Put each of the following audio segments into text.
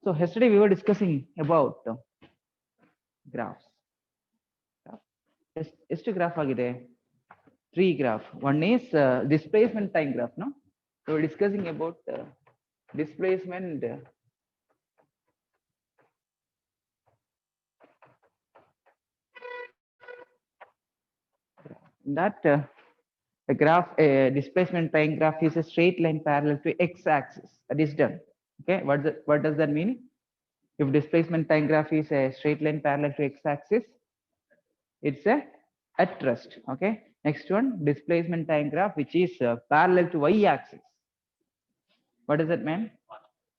So yesterday we were discussing about graphs. ಎಷ್ಟು graph ಆಗಿದೆ? 3 graph. One is displacement time graph. No, so we're discussing about displacement. That a graph, a displacement time graph is a straight line parallel to x-axis. That is done. Okay, what does that mean? If displacement time graph is a straight line parallel to x-axis, it's a at rest. Okay, next one, displacement time graph which is parallel to y-axis. What does that mean?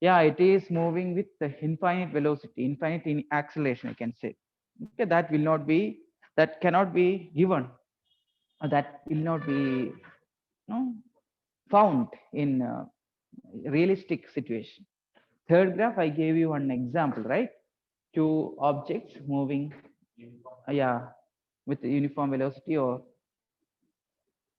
Yeah, it is moving with the infinite velocity, infinite in acceleration, I can say. Okay, that will not be, that cannot be given, that will not be found in realistic situation. Third graph, I gave you one example, right? Two objects moving, yeah, with uniform velocity, or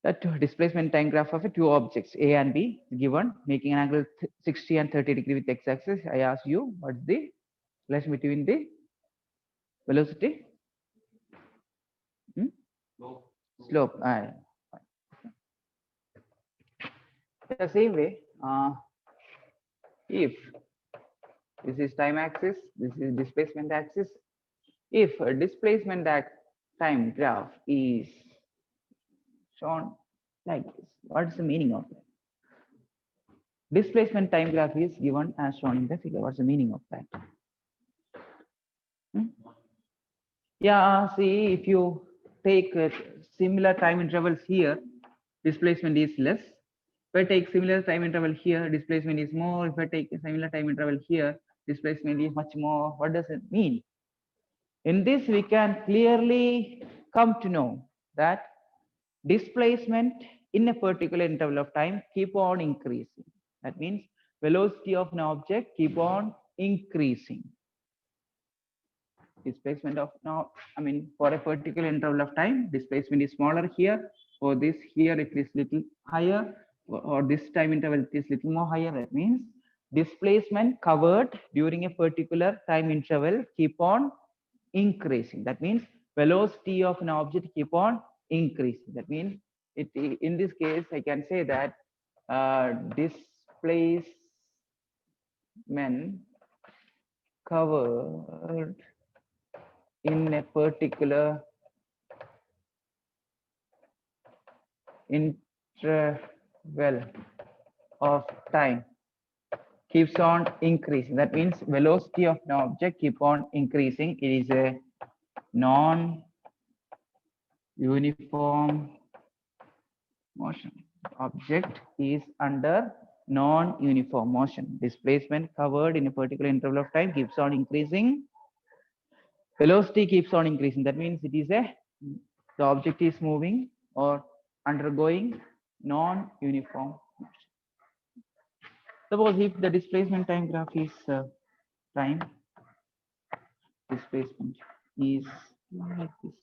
that displacement time graph of two objects A and B given, making an angle 60 and 30 degree with x-axis. I ask you, what's the relation between the velocity? Slope. The same way, if this is time axis, this is displacement axis, if a displacement time graph is shown like this, what's the meaning of that? Displacement time graph is given as shown in the figure. What's the meaning of that? Yeah, see, if you take similar time intervals here, displacement is less. If I take similar time interval here, displacement is more. If I take a similar time interval here, displacement is much more. What does it mean? In this, we can clearly come to know that displacement in a particular interval of time keep on increasing. That means velocity of an object keep on increasing. Displacement of now, I mean, for a particular interval of time, displacement is smaller here, or this here it is little higher, or this time interval it is little more higher. That means displacement covered during a particular time interval keep on increasing. That means velocity of an object keep on increasing. That means it, in this case, I can say that displacement covered in a particular interval of time keeps on increasing. That means velocity of an object keep on increasing. It is a non-uniform motion. Object is under non-uniform motion. Displacement covered in a particular interval of time keeps on increasing. Velocity keeps on increasing. That means it is the object is moving or undergoing non-uniform motion. Suppose if the displacement time graph is time displacement is like this.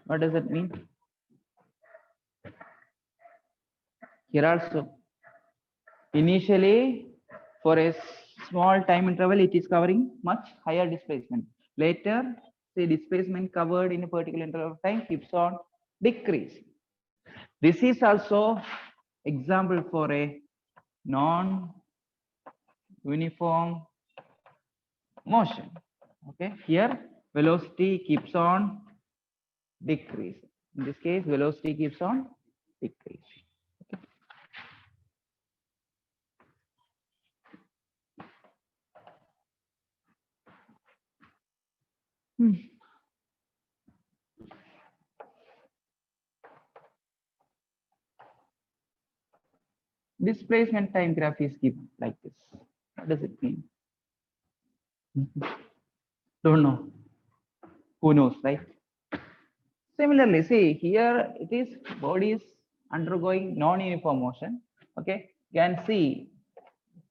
What does that mean? Here also, initially for a small time interval, it is covering much higher displacement. Later, the displacement covered in a particular interval of time keeps on decreasing. This is also example for a non-uniform motion. Okay, here velocity keeps on decreasing. In this case, velocity keeps on decreasing. Okay. Displacement time graph is given like this. What does it mean? Don't know. Who knows, right? Similarly, see here it is body is undergoing non-uniform motion. Okay, you can see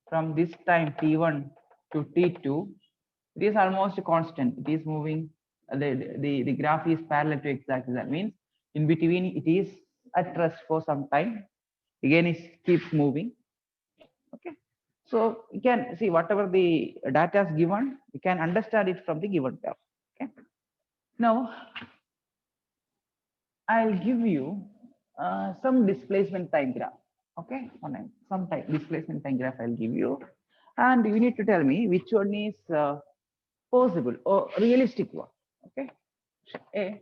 from this time t1 to t2, it is almost constant. It is moving. The graph is parallel to x-axis. That means in between it is at rest for some time. Again, it keeps moving. Okay, So you can see whatever the data is given, you can understand it from the given graph. Okay. Now I'll give you some displacement time graph. Okay, some type displacement time graph I'll give you, and you need to tell me which one is possible or realistic one. Okay, a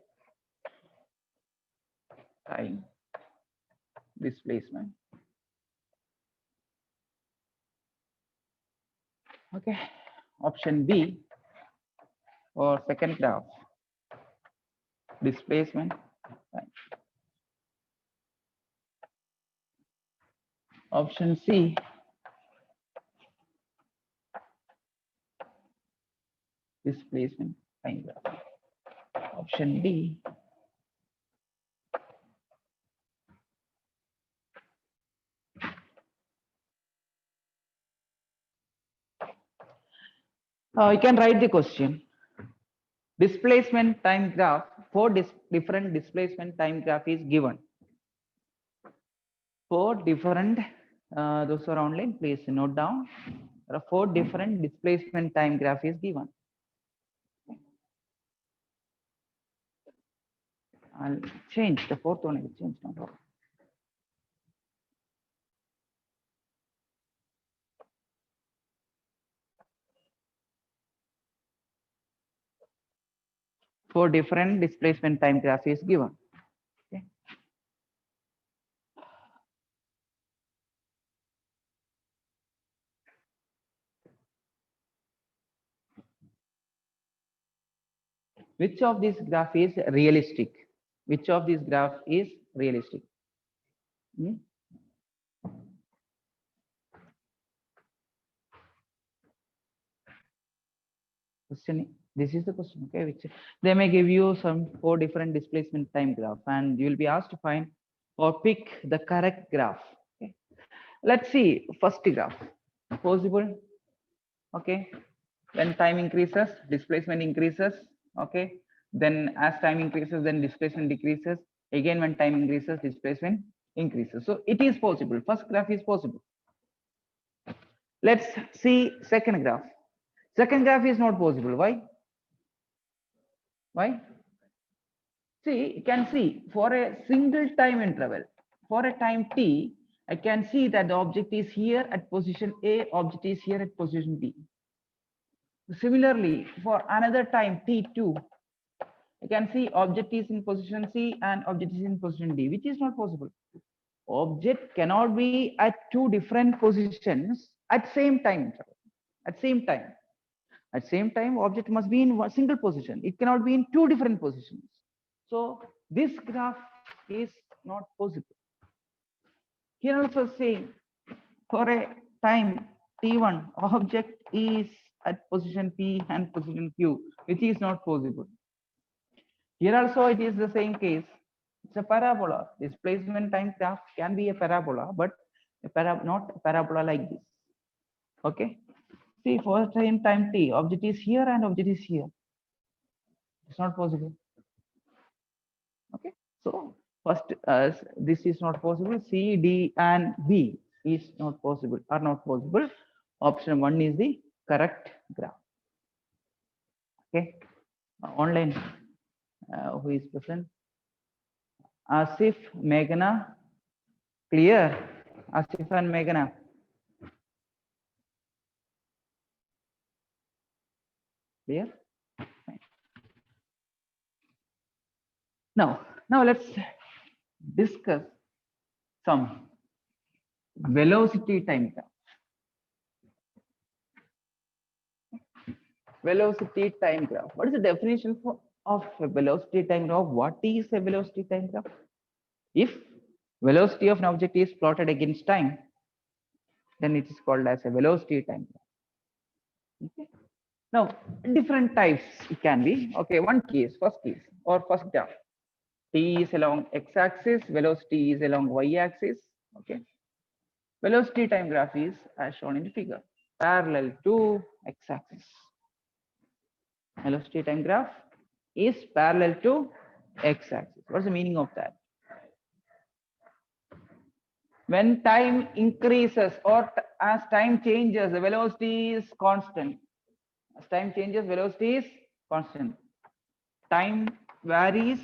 time displacement. Okay, option B or second graph displacement time. Option C displacement time graph. Option D you can write the question. Displacement time graph for different displacement time graph is given. Four different, those are online, please note down. There are four different displacement time graph is given. I'll change the fourth one. I will change now. Four different displacement time graph is given. Okay. Which of these graph is realistic? Which of these graph is realistic? Hmm? Question. This is the question. Okay, which they may give you some four different displacement time graph, and you will be asked to find or pick the correct graph. Okay. Let's see first graph. Possible. Okay. When time increases, displacement increases. Okay. Then as time increases, then displacement decreases. Again, when time increases, displacement increases. So it is possible. First graph is possible. Let's see second graph. Second graph is not possible. Why? Why? See, you can see for a single time interval, for a time t, I can see that the object is here at position A, object is here at position B. Similarly, for another time t2, I can see object is in position C and object is in position D, which is not possible. Object cannot be at two different positions at same time. At same time. At same time, object must be in one single position. It cannot be in two different positions. So this graph is not possible. Here also saying for a time t1, object is at position P and position Q, which is not possible. Here also it is the same case. It's a parabola. Displacement time graph can be a parabola, but not a parabola like this. Okay. See, for time t, object is here and object is here. It's not possible. Okay. So first, this is not possible. C, D, and B is not possible. Are not possible. Option 1 is the correct graph. Okay. Online, who is present? Asif, Meghna, clear? Asif and Meghna. Clear? Fine. Now let's discuss some velocity time graph. Velocity time graph. What is the definition of a velocity time graph? What is a velocity time graph? If velocity of an object is plotted against time, then it is called as a velocity time graph. Okay. Now, different types it can be. Okay, first case or first graph. T is along x-axis, velocity is along y-axis. Okay. Velocity time graph is as shown in the figure, parallel to x-axis. Velocity time graph is parallel to x-axis. What's the meaning of that? When time increases or as time changes, the velocity is constant. As time changes, velocity is constant. Time varies,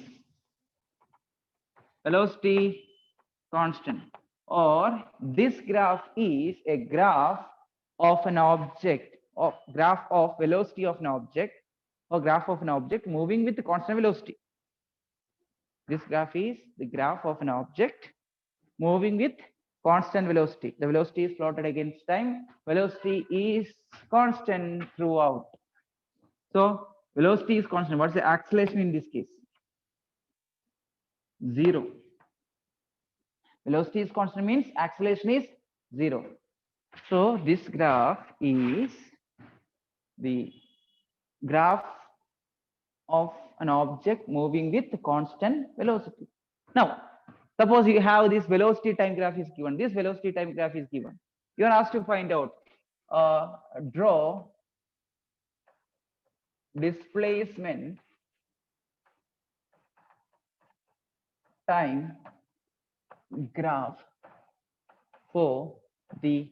velocity constant. Or this graph is a graph of an object, or graph of velocity of an object, or graph of an object moving with constant velocity. This graph is the graph of an object moving with constant velocity. The velocity is plotted against time. Velocity is constant throughout. So velocity is constant. What's the acceleration in this case? 0. Velocity is constant means acceleration is 0. So this graph is the graph of an object moving with constant velocity. Now, suppose you have this velocity time graph is given. This velocity time graph is given. You are asked to find out, draw displacement time graph for the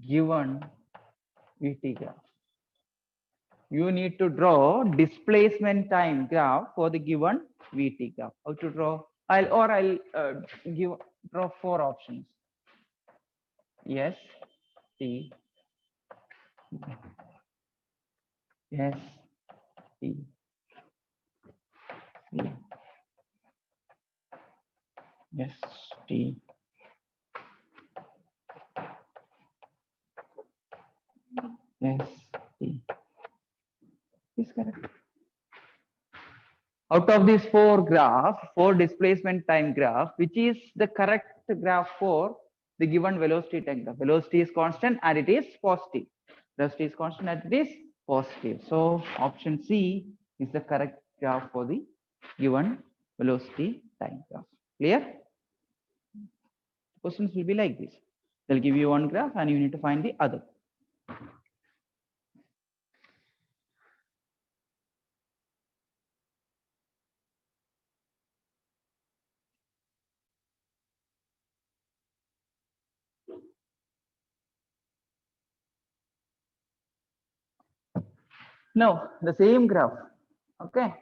given VT graph. You need to draw displacement time graph for the given VT graph. How to draw? I'll draw 4 options. S, T, S, T, C, S, T, S, T. Is correct. Out of these 4 graphs, 4 displacement time graph, which is the correct graph for the given velocity time graph? Velocity is constant and it is positive. Velocity is constant and it is positive. So option C is the correct graph for the given velocity time graph. Clear? Questions will be like this. They'll give you one graph and you need to find the other. No, the same graph. Okay.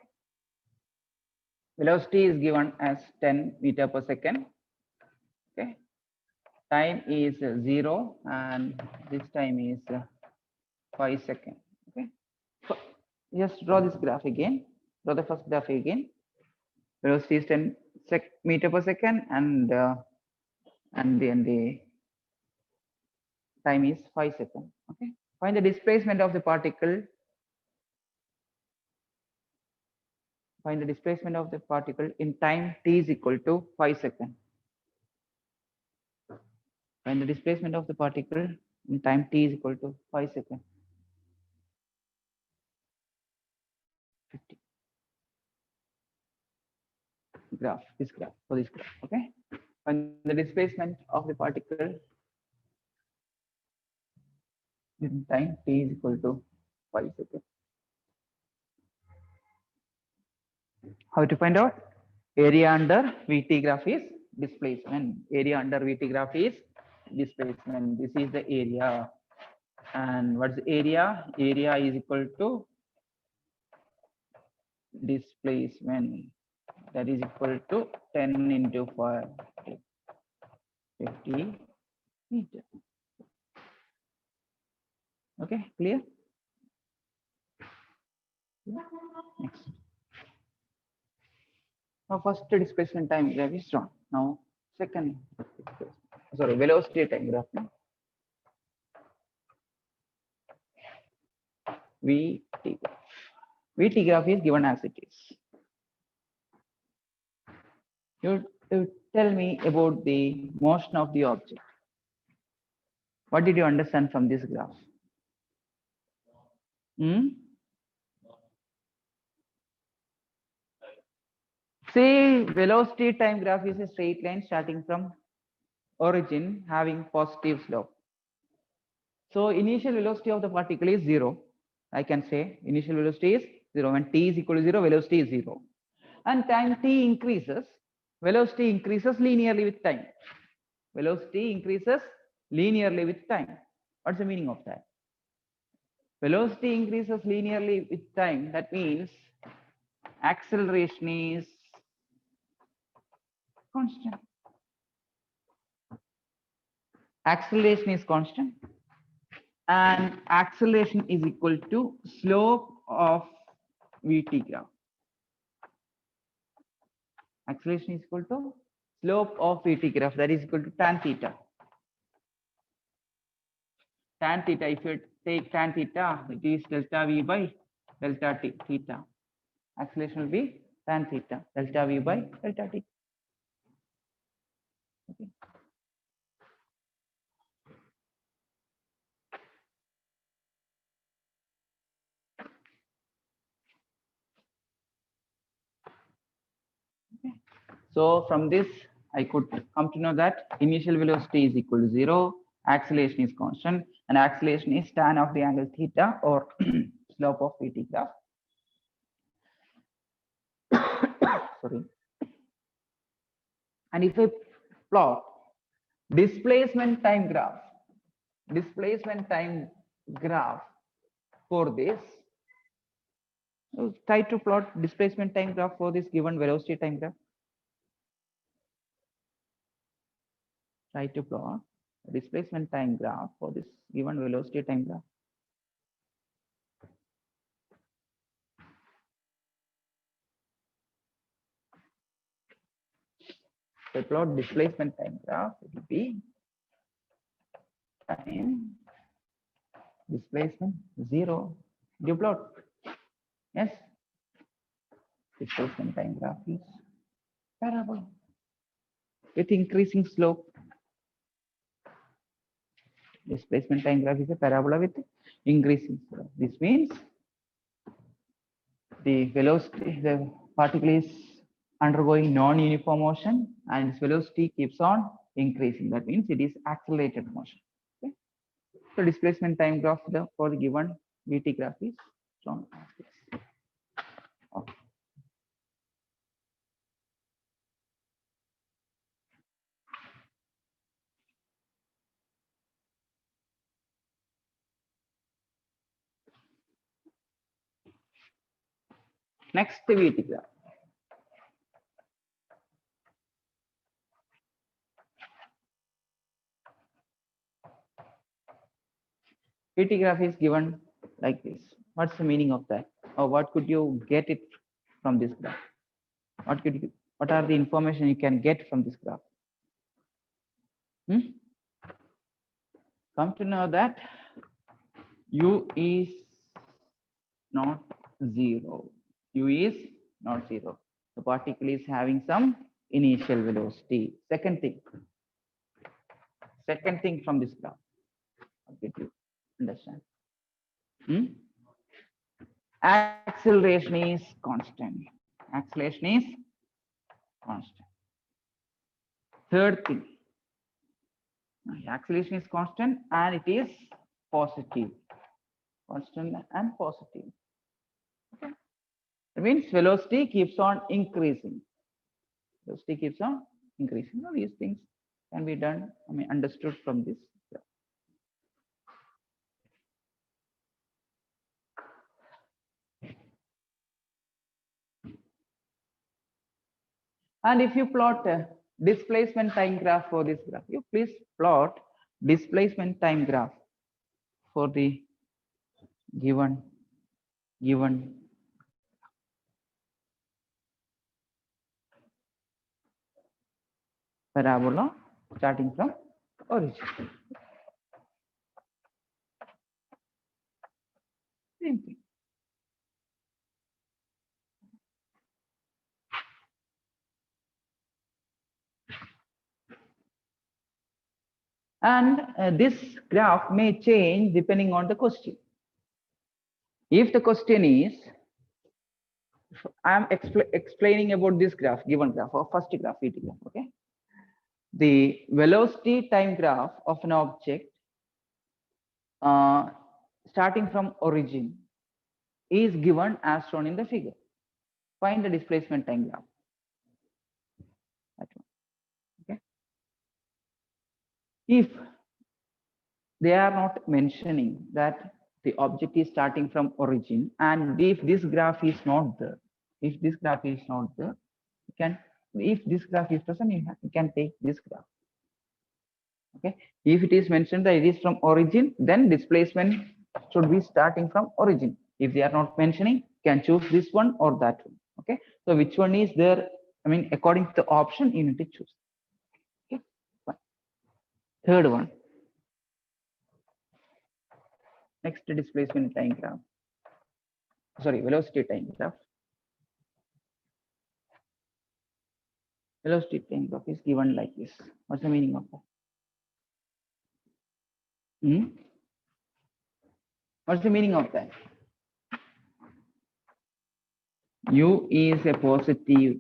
Velocity is given as 10 meter per second. Okay. Time is 0 and this time is 5 seconds. Okay. So just draw this graph again. Draw the first graph again. Velocity is 10 meter per second and then the time is 5 seconds. Okay. Find the displacement of the particle. Find the displacement of the particle in time t is equal to 5 seconds. Find the displacement of the particle in time t is equal to 5 seconds. 50. Graph, this graph, for this graph, okay? Find the displacement of the particle in time t is equal to 5 seconds. How to find out? Area under VT graph is displacement. Area under VT graph is displacement. This is the area. And what's the area? Area is equal to displacement. That is equal to 10 into 5, 50 meter. Okay, clear? Next. Now, first displacement time graph is drawn. Now, second, sorry, velocity time graph. VT graph. VT graph is given as it is. You tell me about the motion of the object. What did you understand from this graph? Say velocity time graph is a straight line starting from origin having positive slope. So initial velocity of the particle is 0. I can say initial velocity is 0. When t is equal to 0, velocity is 0. And time t increases, velocity increases linearly with time. Velocity increases linearly with time. What's the meaning of that? Velocity increases linearly with time. That means acceleration is constant. Acceleration is constant, and acceleration is equal to slope of VT graph. Acceleration is equal to slope of VT graph, that is equal to tan theta. Tan theta, if you take tan theta, it is delta V by delta T theta. Acceleration will be tan theta, delta V by delta T. Okay. So from this, I could come to know that initial velocity is equal to 0, acceleration is constant, and acceleration is tan of the angle theta or slope of VT graph. Sorry. And if I plot displacement time graph for this, try to plot displacement time graph for this given velocity time graph. Try to plot displacement time graph for this given velocity time graph. If I plot displacement time graph, it will be time displacement 0. Do you plot? Yes. Displacement time graph is parabola with increasing slope. Displacement time graph is a parabola with increasing slope. This means the velocity, the particle is undergoing non-uniform motion and its velocity keeps on increasing. That means it is accelerated motion. Okay? So displacement time graph for the given VT graph is shown as this. Okay. Next, the VT graph. VT graph is given like this. What's the meaning of that? Or what could you get it from this graph? What are the information you can get from this graph? Come to know that U is not 0. U is not 0. The particle is having some initial velocity. Second thing from this graph. What did you understand? Acceleration is constant. Acceleration is constant. Third thing, acceleration is constant and it is positive. Constant and positive. Okay. That means velocity keeps on increasing. Velocity keeps on increasing. All these things can be done, understood from this. And if you plot a displacement time graph for this graph, you please plot displacement time graph for the given parabola starting from origin. Same thing. And this graph may change depending on the question. If the question is, I am explaining about this graph, given graph or first graph, VT graph, okay? The velocity time graph of an object starting from origin is given as shown in the figure. Find the displacement time graph. That one. Okay. If they are not mentioning that the object is starting from origin, and if this graph is not there, if this graph is not there, you can, if this graph is present, you can take this graph. Okay, if it is mentioned that it is from origin, then displacement should be starting from origin. If they are not mentioning, you can choose this one or that one. Okay, so which one is there? I mean, according to the option, you need to choose. Okay, fine. Third one, next displacement time graph. Sorry, velocity time graph. Velocity time graph is given like this. What's the meaning of that? Hmm? What's the meaning of that? U is a positive.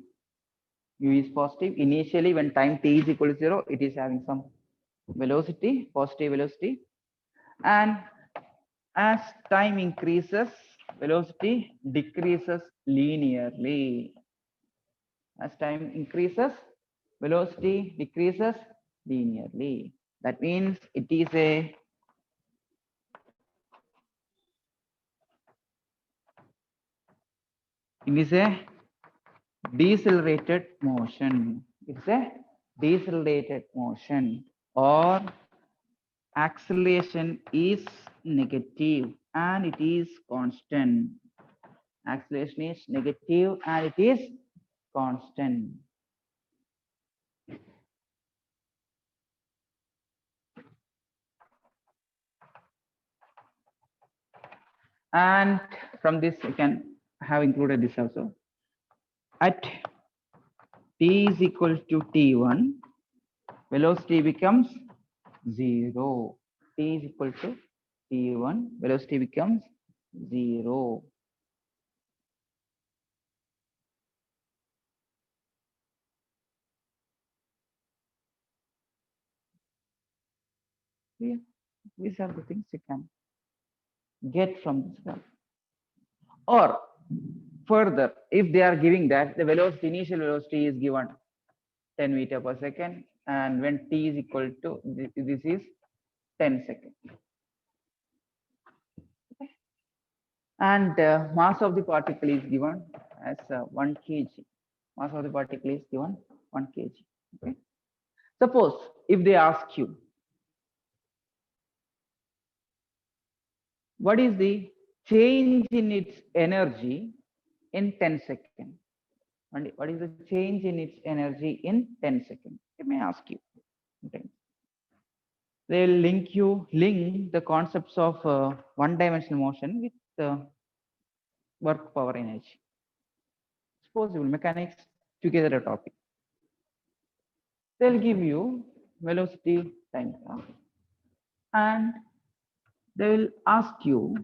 U is positive. Initially, when time t is equal to 0, it is having some velocity, positive velocity. And as time increases, velocity decreases linearly. As time increases, velocity decreases linearly. That means it is a decelerated motion. It's a decelerated motion, or acceleration is negative and it is constant. Acceleration is negative and it is constant. And from this, you can have included this also. At t is equal to t1, velocity becomes 0. T is equal to t1, velocity becomes 0. Yeah, these are the things you can get from this graph. Or further, if they are giving that the velocity, initial velocity is given 10 meter per second, and when t is equal to this is 10 seconds. And mass of the particle is given as 1 kg. Mass of the particle is given 1 kg. Okay. Suppose if they ask you, what is the change in its energy in 10 seconds? And what is the change in its energy in 10 seconds? Let me ask you. Okay. They'll link the concepts of one-dimensional motion with work power energy. It's possible. Mechanics together a topic. They'll give you velocity time graph, and they will ask you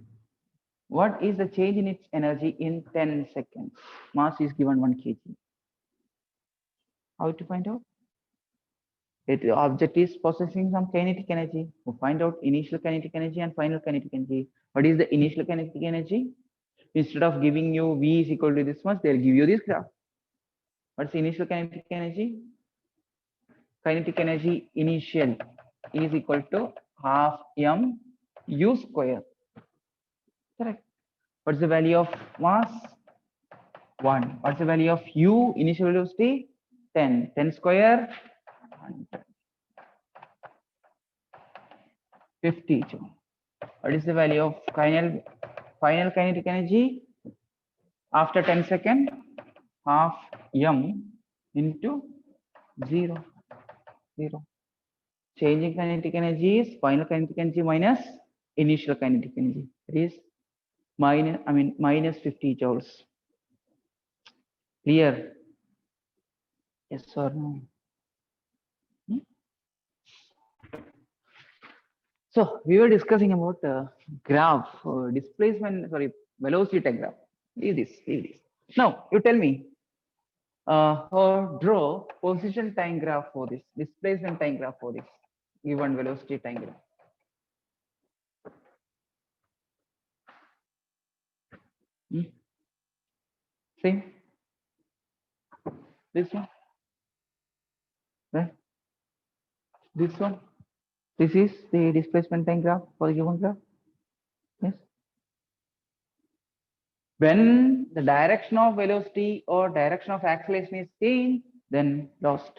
what is the change in its energy in 10 seconds. Mass is given 1 kg. How to find out? The object is possessing some kinetic energy. We find out initial kinetic energy and final kinetic energy. What is the initial kinetic energy? Instead of giving you V is equal to this much, they'll give you this graph. What's the initial kinetic energy? Kinetic energy initial is equal to half m u square. Correct. What's the value of mass? 1. What's the value of u, initial velocity? 10. 10 square, 50 joule. What is the value of final kinetic energy after 10 seconds? Half m into 0. Changing kinetic energy is final kinetic energy minus initial kinetic energy. It is minus 50 joules. Clear? Yes or no? So we were discussing about graph displacement, sorry, velocity time graph. Leave this. Now you tell me, or draw position time graph for this, displacement time graph for this given velocity time graph. Same. This one. Right. This one. This is the displacement time graph for the given graph. Yes. When the direction of velocity or direction of acceleration is changed, then lost.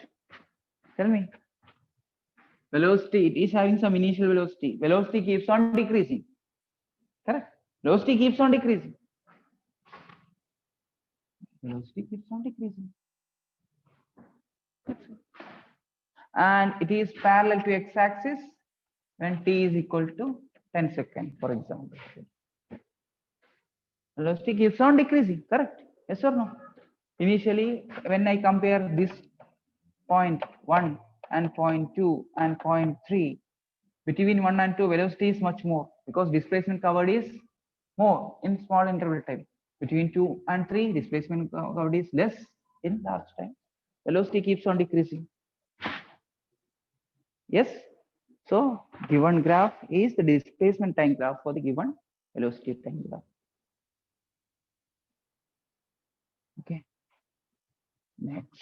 Tell me. Velocity, it is having some initial velocity. Velocity keeps on decreasing. Correct. Velocity keeps on decreasing. Velocity keeps on decreasing. And it is parallel to x-axis when t is equal to 10 seconds, for example. Velocity keeps on decreasing. Correct. Yes or no? Initially, when I compare this point 1 and point 2 and point 3, between 1 and 2, velocity is much more because displacement covered is more in small interval time. Between 2 and 3, displacement covered is less in large time. Velocity keeps on decreasing. Yes. So given graph is the displacement time graph for the given velocity time graph. Okay. Next.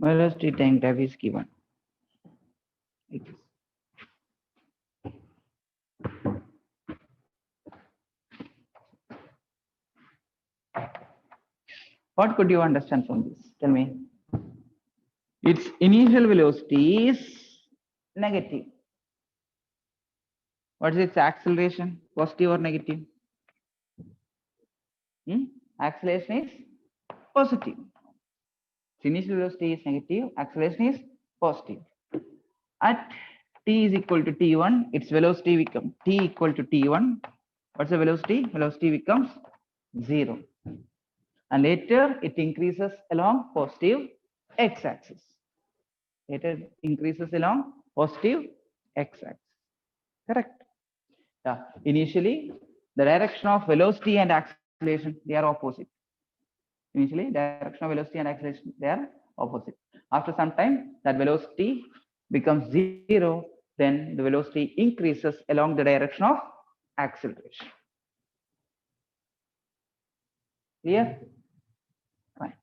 Velocity time graph is given. It is. What could you understand from this? Tell me. Its initial velocity is negative. What is its acceleration? Positive or negative? Acceleration is positive. Its initial velocity is negative. Acceleration is positive. At t is equal to t1, its velocity becomes t equal to t1. What's the velocity? Velocity becomes 0. And later it increases along positive x-axis. Later it increases along positive x-axis. Correct. Yeah. Initially, the direction of velocity and acceleration, they are opposite. Initially, direction of velocity and acceleration, they are opposite. After some time, that velocity becomes 0, then the velocity increases along the direction of acceleration. Clear? Fine.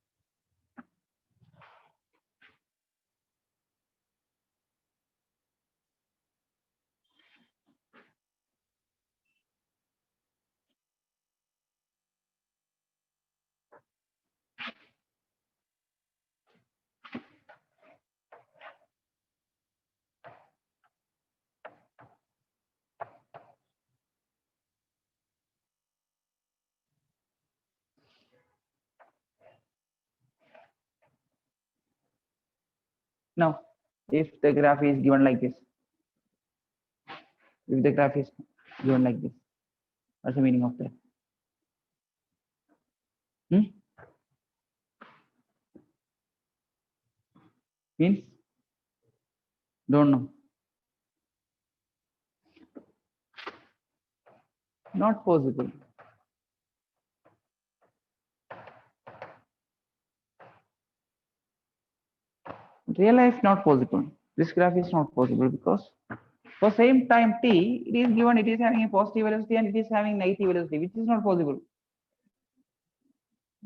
Now, if the graph is given like this, if the graph is given like this, what's the meaning of that? Means? Don't know. Not possible. Real life not possible. This graph is not possible because for same time t, it is given it is having a positive velocity and it is having negative velocity, which is not possible.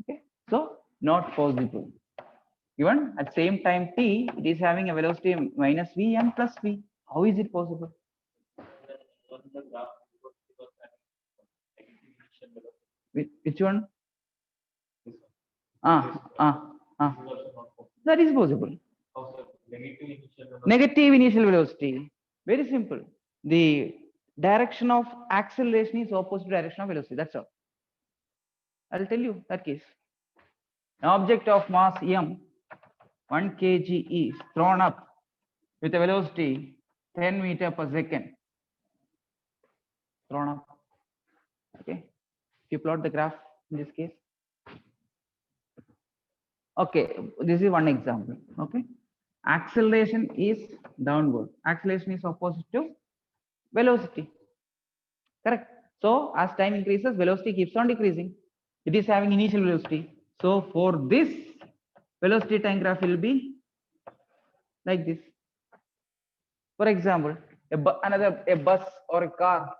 Okay, so not possible. Given at same time t, it is having a velocity minus v and plus v. How is it possible? Which one? That is possible. Negative initial velocity. Very simple. The direction of acceleration is opposite direction of velocity. That's all. I'll tell you that case. An object of mass m, 1 kg is thrown up with a velocity 10 meters per second. Thrown up. Okay. If you plot the graph in this case. Okay, this is one example. Okay. Acceleration is downward. Acceleration is opposite to velocity. Correct. So as time increases, velocity keeps on decreasing. It is having initial velocity. So for this, velocity time graph will be like this. For example, a bus or a car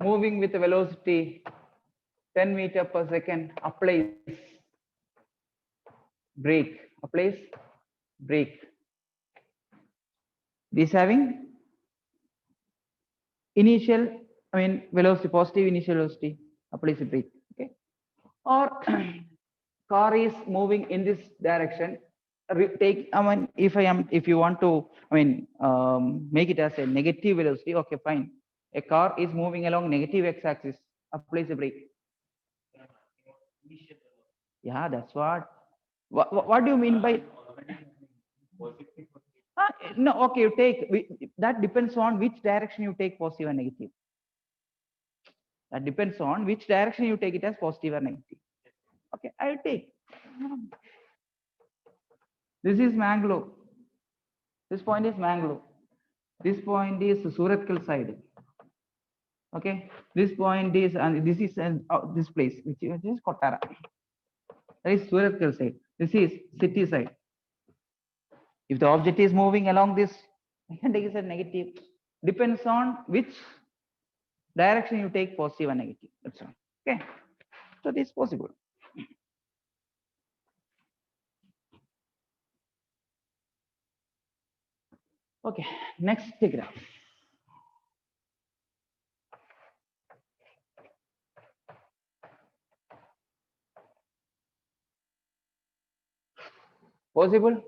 moving with a velocity 10 meter per second applies brake. This having initial, velocity, positive initial velocity, applies a brake. Okay. Or car is moving in this direction. If you want to, make it as a negative velocity, okay, fine. A car is moving along negative x-axis, applies a brake. Yeah, that's what. What do you mean by? No, okay, you take that depends on which direction you take positive and negative. That depends on which direction you take it as positive or negative. Okay, I'll take. This is Mangalore. This point is Mangalore. This point is Surathkal side. Okay, this point is, and this is this place, which is Kotara. That is Surathkal side. This is city side. If the object is moving along this, I can take it as negative. Depends on which direction you take positive and negative. That's all. Okay, so this is possible. Okay, next graph. Possible?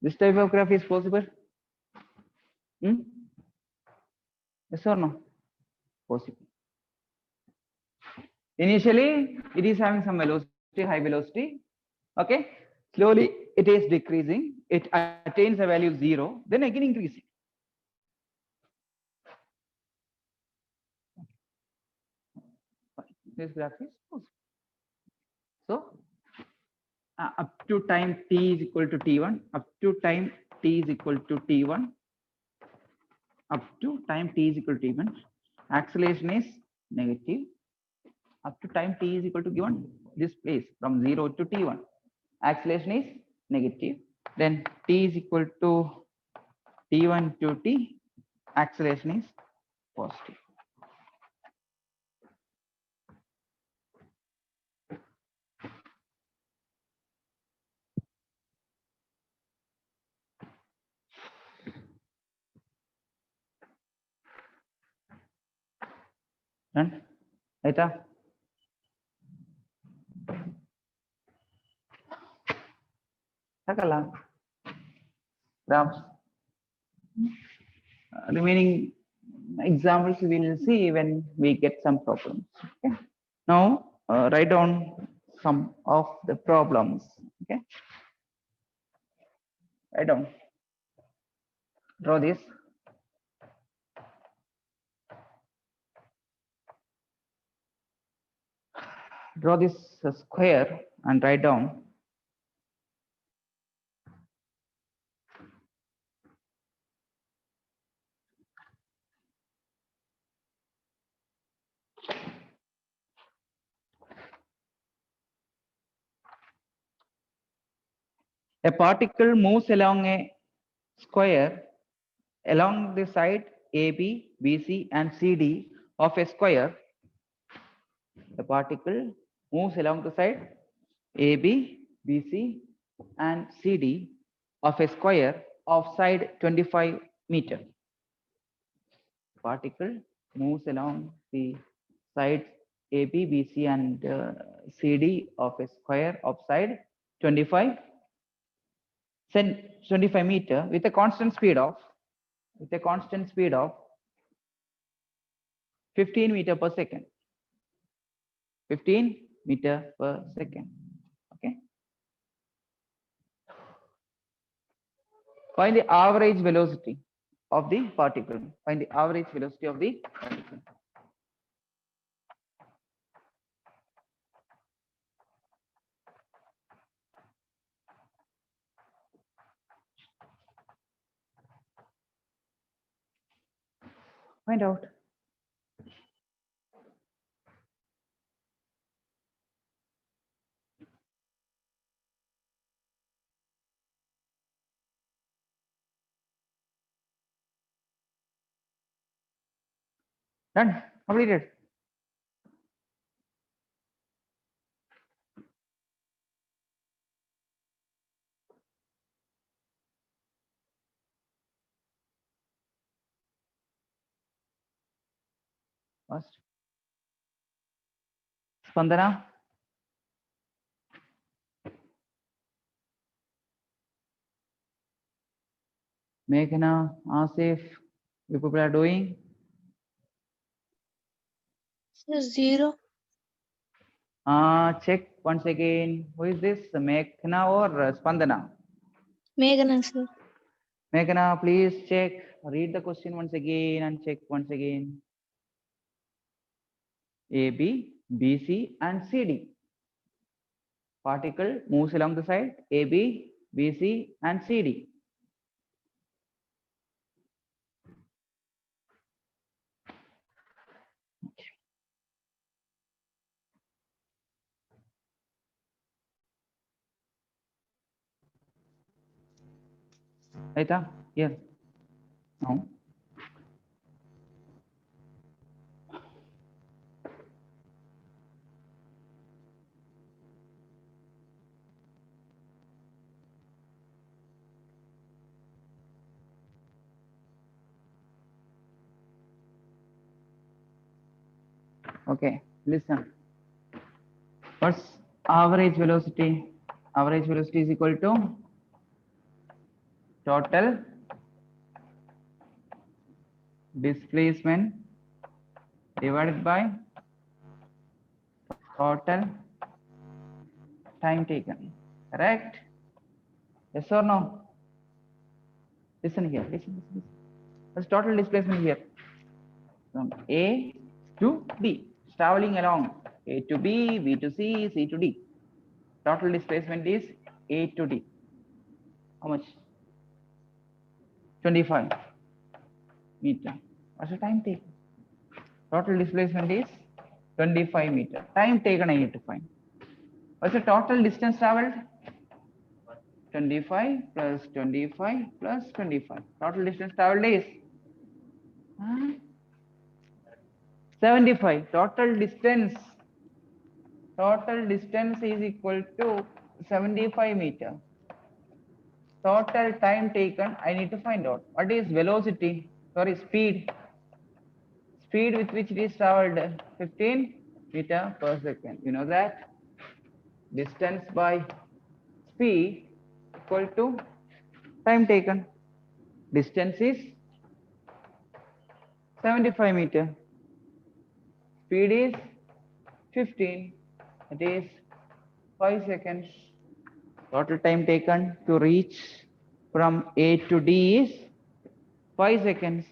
This type of graph is possible? Yes or no? Possible. Initially, it is having some velocity, high velocity. Okay. Slowly, it is decreasing. It attains a value 0, then again increasing. This graph is possible. So, up to time t is equal to t1, up to time t is equal to t1, up to time t is equal to t1, acceleration is negative. Up to time t is equal to given this place from 0 to t1, acceleration is negative. Then t is equal to t1 to t, acceleration is positive. Done? Aita? Sakala. Graphs. Remaining examples we will see when we get some problems. Okay. Now write down some of the problems. Okay. Write down. Draw this. Draw this square and write down. A particle moves along a square along the side AB, BC, and CD of a square. The particle moves along the side AB, BC, and CD of a square of side 25 meter. Particle moves along the sides AB, BC, and CD of a square of side 25 meter with a constant speed of 15 meter per second. 15 meter per second. Okay. Find the average velocity of the particle. Find the average velocity of the particle. Find out. Done. Completed. First. Spandana. Meghna, Asif, you people are doing? Sir, 0. Check once again. Who is this? Meghna or Spandana? Meghana, sir. Meghna, please check. Read the question once again and check once again. AB, BC, and CD. Particle moves along the side AB, BC, and CD. Right? Here. Now. Okay, listen. What's average velocity? Average velocity is equal to total displacement divided by total time taken. Correct? Yes or no? Listen here. Listen. What's total displacement here? From A to B. It's traveling along A to B, B to C, C to D. Total displacement is A to D. How much? 25 meter. What's the time taken? Total displacement is 25 meter. Time taken I need to find. What's the total distance traveled? 25 plus 25 plus 25. Total distance traveled is 75. Total distance is equal to 75 meter. Total time taken I need to find out. What is velocity? Sorry, speed. Speed with which it is traveled 15 meter per second. You know that distance by speed equal to time taken. Distance is 75 meter. Speed is 15. It is 5 seconds. Total time taken to reach from A to D is 5 seconds.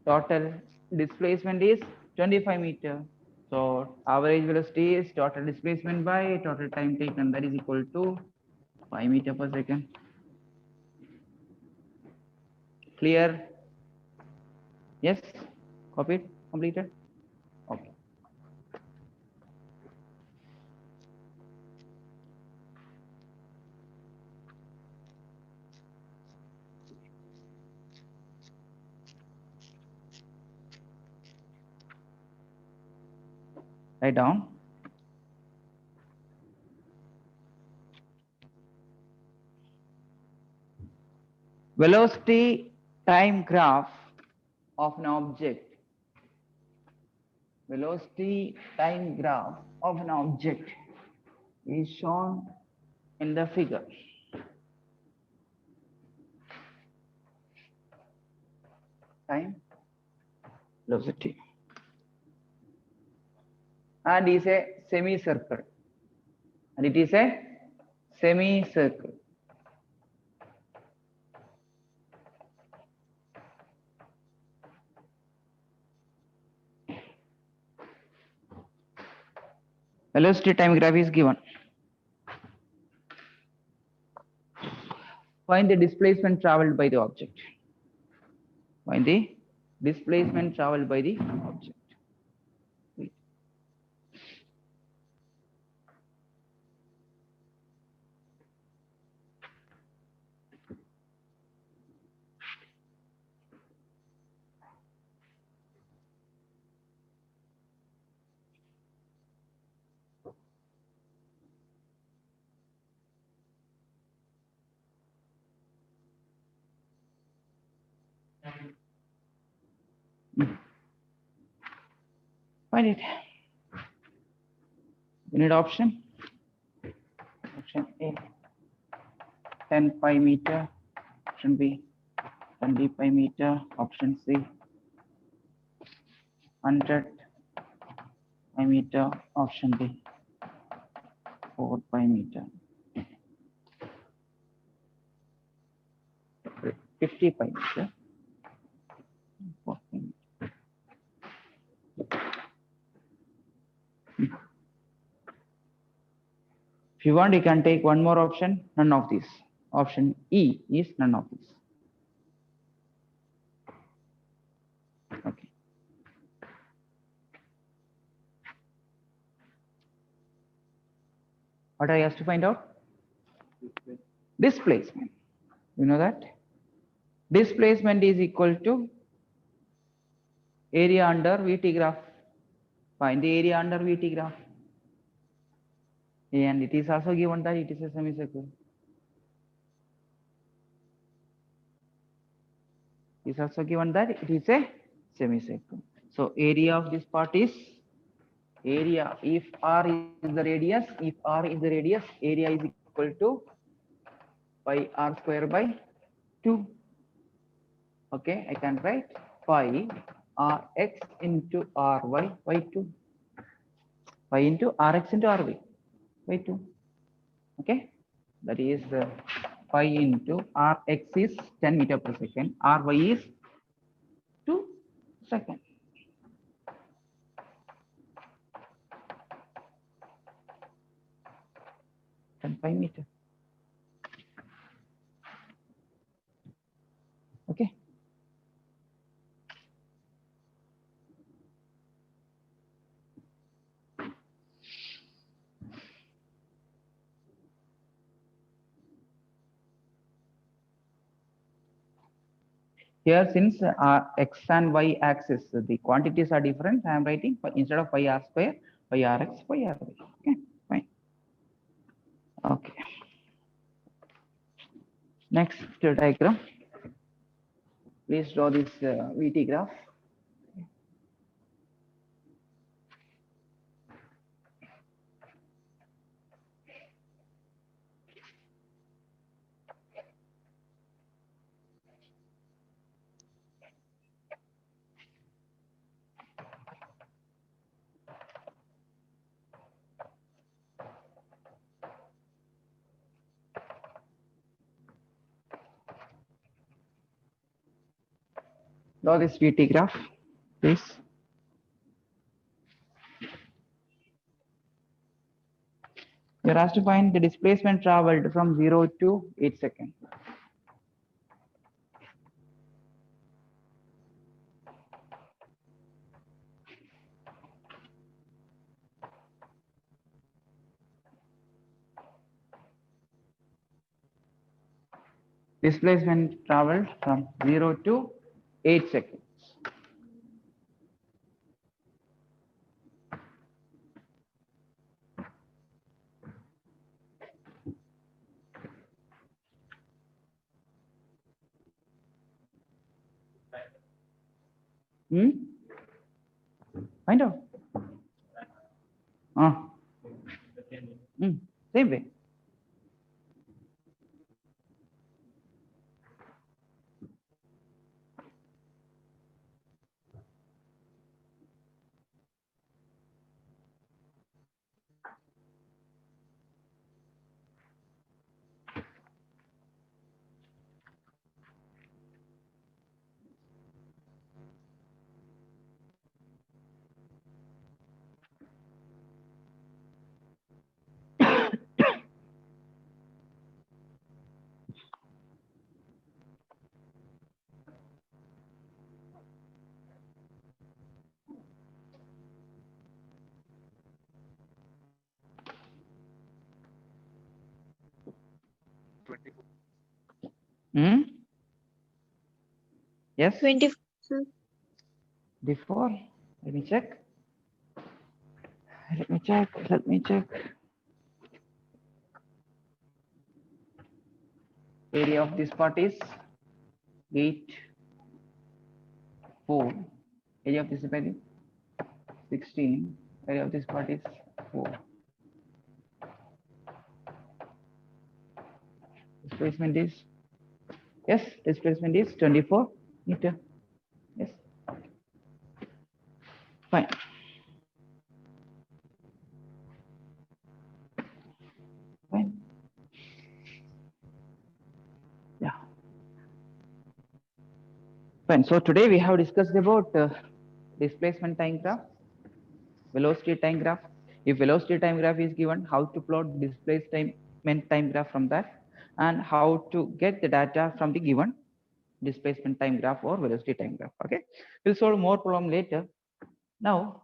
Total displacement is 25 meter. So average velocity is total displacement by total time taken, that is equal to 5 meter per second. Clear? Yes? Copied? Completed? Okay. Write down. Velocity time graph of an object. Velocity time graph of an object is shown in the figure. Time velocity. And is a semicircle. And it is a semicircle. Velocity time graph is given. Find the displacement traveled by the object. Find the displacement traveled by the object. Find it. You need option. Option A, 10 pi meter. Option B, 20 pi meter. Option C, 100 pi meter. Option D, 4 pi meter. 50 pi meter. 4 pi meter. If you want, you can take one more option, none of these. Option E is none of these. Okay. What I asked to find out? Displacement. You know that? Displacement is equal to area under VT graph. Find the area under VT graph. And it is also given that it is a semicircle. It is also given that it is a semicircle. So area of this part is area. If R is the radius, area is equal to pi R square by 2. Okay, I can write pi Rx into Ry by 2. Pi into Rx into Ry by 2. Okay, that is pi into Rx is 10 meter per second, Ry is 2 seconds. And 5 meter. Okay. Here, since x and y axis, the quantities are different, I am writing instead of pi r square, pi rx, pi ry. Okay, fine. Okay. Next diagram. Please draw this VT graph. Draw this VT graph, please. You are asked to find the displacement traveled from 0 to 8 seconds. Displacement traveled from 0 to 8 seconds. Find out. Same way. Yes. 24, sir. Before, let me check. Let me check. Area of this part is 8, 4. Area of this value 16. Area of this part is 4. Displacement is, yes, displacement is 24 meter. Yes. Fine. Fine. Yeah. Fine. So today we have discussed about displacement time graph, velocity time graph. If velocity time graph is given, how to plot displacement time graph from that, and how to get the data from the given displacement time graph or velocity time graph. Okay. We'll solve more problem later. Now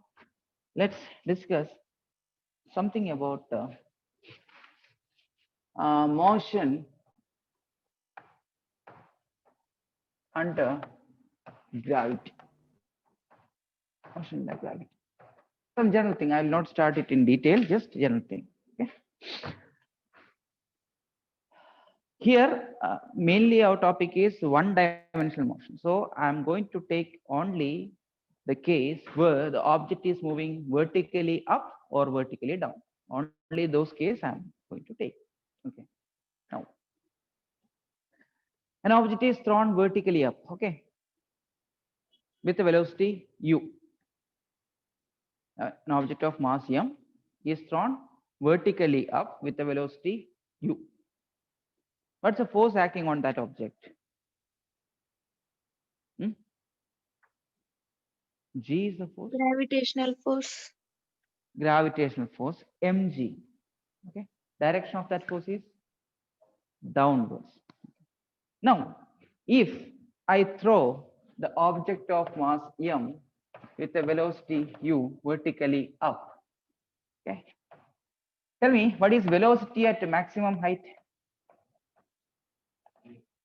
let's discuss something about motion under gravity. Motion under gravity. Some general thing. I will not start it in detail, just general thing. Okay. Here, mainly our topic is one-dimensional motion. So I'm going to take only the case where the object is moving vertically up or vertically down. Only those cases I'm going to take. Okay. Now, an object is thrown vertically up. Okay. With a velocity u. An object of mass m is thrown vertically up with a velocity u. What's the force acting on that object? G is the force. Gravitational force. Gravitational force, mg. Okay. Direction of that force is downwards. Now, if I throw the object of mass m with a velocity u vertically up, okay. Tell me, what is velocity at maximum height?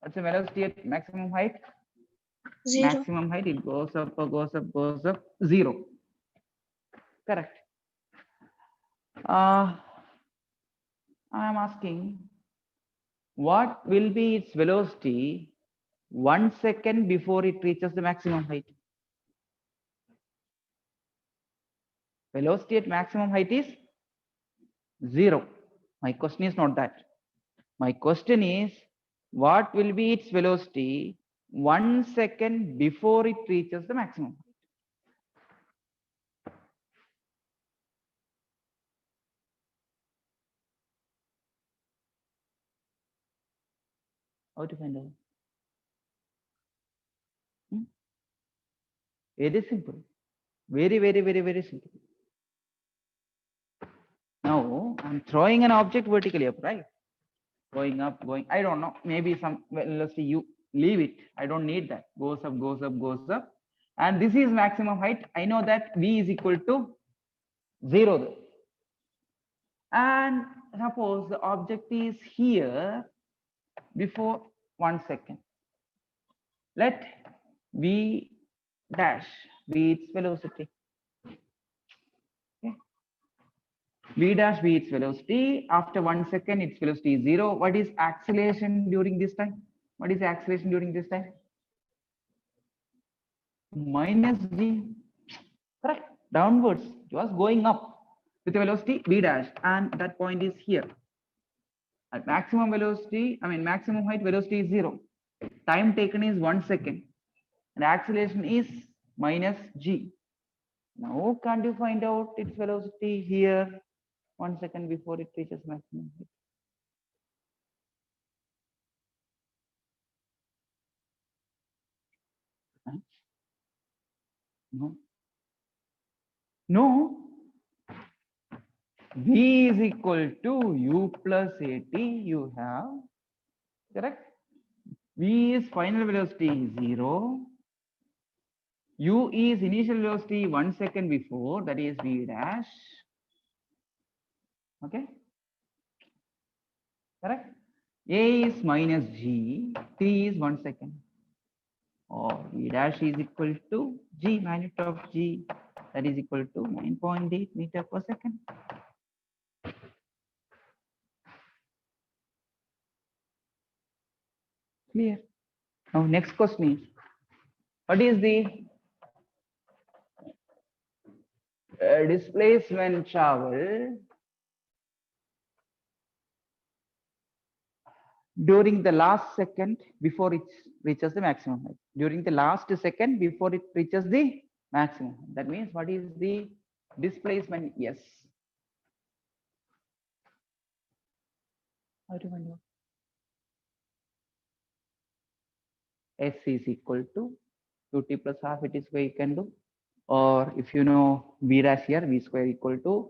What's the velocity at maximum height? 0. Maximum height, it goes up, goes up, goes up, 0. Correct. I am asking, what will be its velocity 1 second before it reaches the maximum height? Velocity at maximum height is 0. My question is not that. My question is, what will be its velocity 1 second before it reaches the maximum height? How to find out? Very simple. Very simple. Now, I'm throwing an object vertically up, right? Going up, going, I don't know, maybe some velocity, you leave it. I don't need that. Goes up, goes up, goes up. And this is maximum height. I know that V is equal to 0. And suppose the object is here before 1 second. Let V dash be its velocity. Okay. V dash be its velocity. After 1 second, its velocity is 0. What is acceleration during this time? What is acceleration during this time? Minus g. Correct. Downwards. It was going up with a velocity v dash, and that point is here. At maximum velocity, maximum height, velocity is 0. Time taken is 1 second. And acceleration is minus g. Now, can't you find out its velocity here 1 second before it reaches maximum height? Huh? No. No. V is equal to u plus at you have, correct? V is final velocity 0. U is initial velocity 1 second before, that is v dash. Okay. Correct? A is minus g, t is 1 second. Or v dash is equal to g, magnitude of g, that is equal to 9.8 meter per second. Clear? Now next question is, what is the displacement travel during the last second before it reaches the maximum height. During the last second before it reaches the maximum. That means what is the displacement? Yes. How do I know? S is equal to qt plus half, it is way you can do. Or if you know v dash here, v square equal to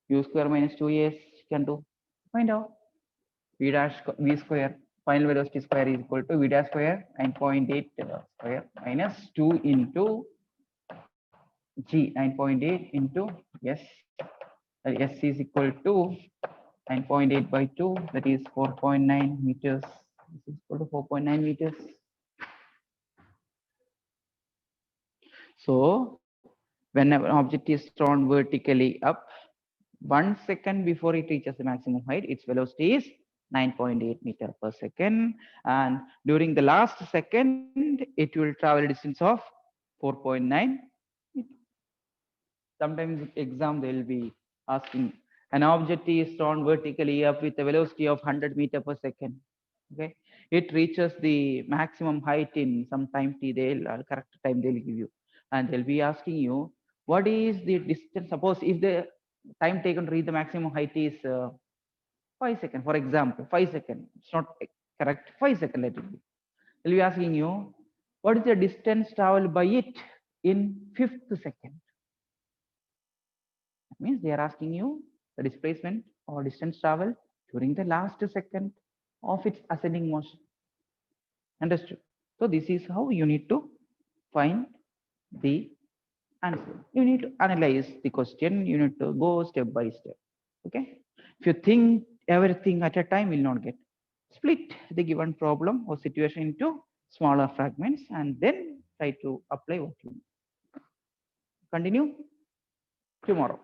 u square minus 2as, you can do. Find out v dash v square, final velocity square is equal to v dash square 9.8 square minus 2 into g 9.8 into s. S is equal to 9.8 by 2, that is 4.9 meters. This is equal to 4.9 meters. So when an object is thrown vertically up, 1 second before it reaches the maximum height, its velocity is 9.8 meter per second. And during the last second, it will travel a distance of 4.9. Sometimes exam they will be asking, an object is thrown vertically up with a velocity of 100 meter per second. Okay, it reaches the maximum height in some time t. They'll correct time they'll give you, and they'll be asking you what is the distance. Suppose if the time taken to reach the maximum height is 5 seconds, for example, 5 seconds. It's not correct. 5 seconds. Let it be. They'll be asking you what is the distance traveled by it in 5th second. That means they are asking you the displacement or distance travel during the last second of its ascending motion. Understood? So this is how you need to find the answer. You need to analyze the question. You need to go step by step. Okay. If you think everything at a time, will not get. Split the given problem or situation into smaller fragments and then try to apply what you need. Continue tomorrow.